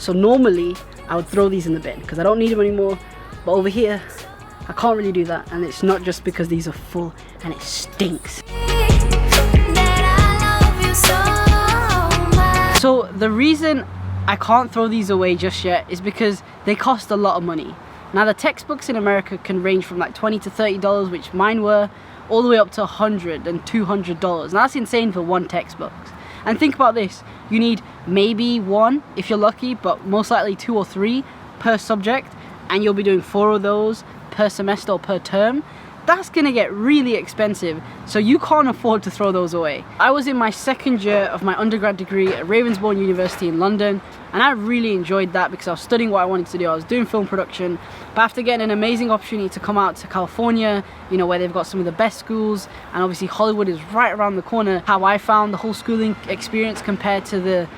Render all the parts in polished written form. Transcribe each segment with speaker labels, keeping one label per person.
Speaker 1: So normally I would throw these in the bin because I don't need them anymore. But over here, I can't really do that. And it's not just because these are full and it stinks. So the reason I can't throw these away just yet is because they cost a lot of money. Now the textbooks in America can range from like $20 to $30, which mine were, all the way up to $100 and $200. Now that's insane for one textbook. And think about this, you need maybe one if you're lucky, but most likely 2 or 3 per subject, and you'll be doing 4 of those per semester or per term. That's gonna get really expensive, so you can't afford to throw those away. I was in my 2nd year of my undergrad degree at Ravensbourne University in London, and I really enjoyed that because I was studying what I wanted to do. I was doing film production, but after getting an amazing opportunity to come out to California, you know, where they've got some of the best schools, and obviously Hollywood is right around the corner, how I found the whole schooling experience compared to the,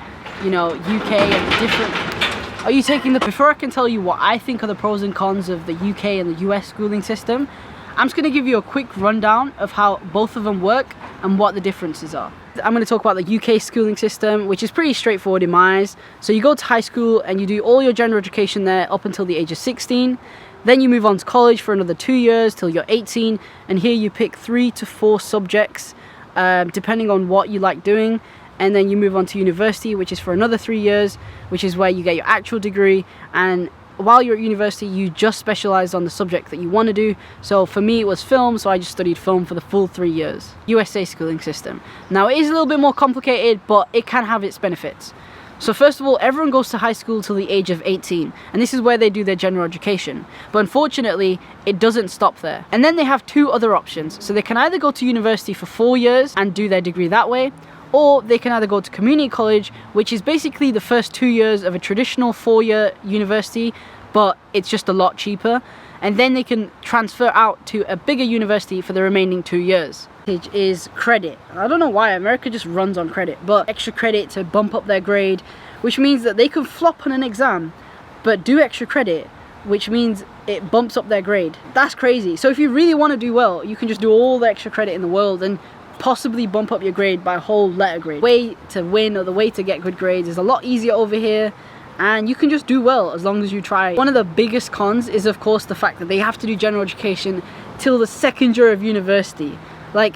Speaker 1: you know, UK and the different... Are you taking the... Before I can tell you what I think are the pros and cons of the UK and the US schooling system, I'm just going to give you a quick rundown of how both of them work and what the differences are. I'm going to talk about the UK schooling system, which is pretty straightforward in my eyes. So you go to high school and you do all your general education there up until the age of 16. Then you move on to college for another 2 years till you're 18. And here you pick 3 to 4 subjects, depending on what you like doing. And then you move on to university, which is for another 3 years, which is where you get your actual degree. And while you're at university, you just specialize on the subject that you want to do. So for me, it was film, so I just studied film for the full 3 years. USA schooling system. Now, it is a little bit more complicated, but it can have its benefits. So first of all, everyone goes to high school till the age of 18, and this is where they do their general education. But unfortunately, it doesn't stop there. And then they have 2 other options. So they can either go to university for 4 years and do their degree that way, or they can either go to community college, which is basically the first 2 years of a traditional 4-year university, but it's just a lot cheaper. And then they can transfer out to a bigger university for the remaining 2 years. It is credit. I don't know why America just runs on credit, but extra credit to bump up their grade, which means that they can flop on an exam, but do extra credit, which means it bumps up their grade. That's crazy. So if you really want to do well, you can just do all the extra credit in the world and possibly bump up your grade by a whole letter grade. The way to win, or the way to get good grades, is a lot easier over here, and you can just do well as long as you try. One of the biggest cons is of course the fact that they have to do general education till the 2nd year of university. Like,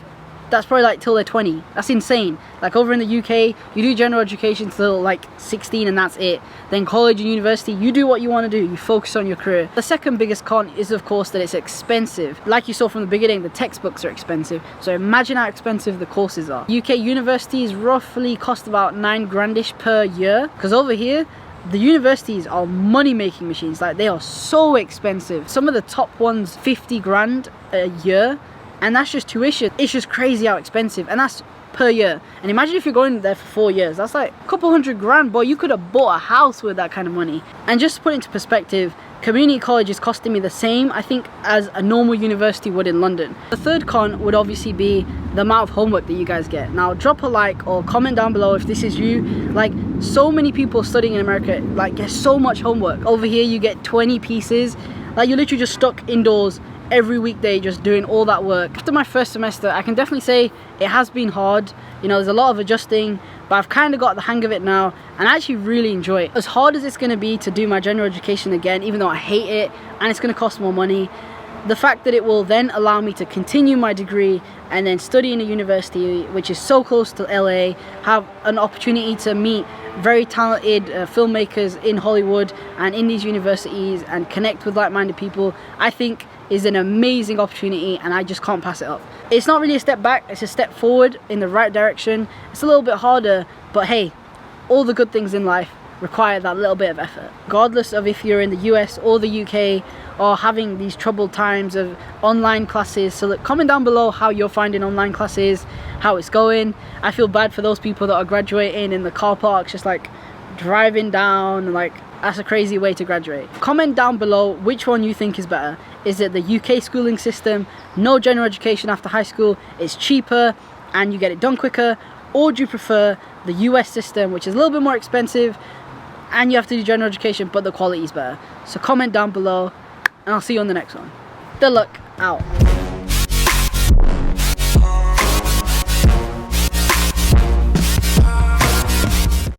Speaker 1: that's probably like till they're 20. That's insane. Like over in the UK, you do general education till like 16 and that's it. Then college and university, you do what you want to do. You focus on your career. The second biggest con is of course that it's expensive. Like you saw from the beginning, the textbooks are expensive. So imagine how expensive the courses are. UK universities roughly cost about 9 grandish per year. Because over here, the universities are money-making machines. Like, they are so expensive. Some of the top ones, 50 grand a year. And that's just tuition. It's just crazy how expensive, and that's per year. And imagine if you're going there for 4 years, that's like a couple $100 grand, boy. You could have bought a house with that kind of money. And just to put it into perspective, community college is costing me the same, I think, as a normal university would in London. The third con would obviously be the amount of homework that you guys get. Now, drop a like or comment down below if this is you. Like, so many people studying in America like get so much homework. Over here you get 20 pieces. Like, you're literally just stuck indoors every weekday just doing all that work. After my first semester, I can definitely say it has been hard. You know, there's a lot of adjusting, but I've kind of got the hang of it now, and I actually really enjoy it. As hard as it's going to be to do my general education again, even though I hate it and it's going to cost more money, the fact that it will then allow me to continue my degree and then study in a university which is so close to LA, have an opportunity to meet very talented filmmakers in Hollywood and in these universities and connect with like-minded people, I think is an amazing opportunity, and I just can't pass it up. It's not really a step back, it's a step forward in the right direction. It's a little bit harder, but hey, all the good things in life require that little bit of effort. Regardless of if you're in the US or the UK or having these troubled times of online classes, so look, comment down below how you're finding online classes, how it's going. I feel bad for those people that are graduating in the car parks, just like driving down, like that's a crazy way to graduate. Comment down below which one you think is better. Is it the UK schooling system, no general education after high school, it's cheaper and you get it done quicker, or do you prefer the US system, which is a little bit more expensive and you have to do general education but the quality is better? So comment down below and I'll see you on the next one. Tilak out.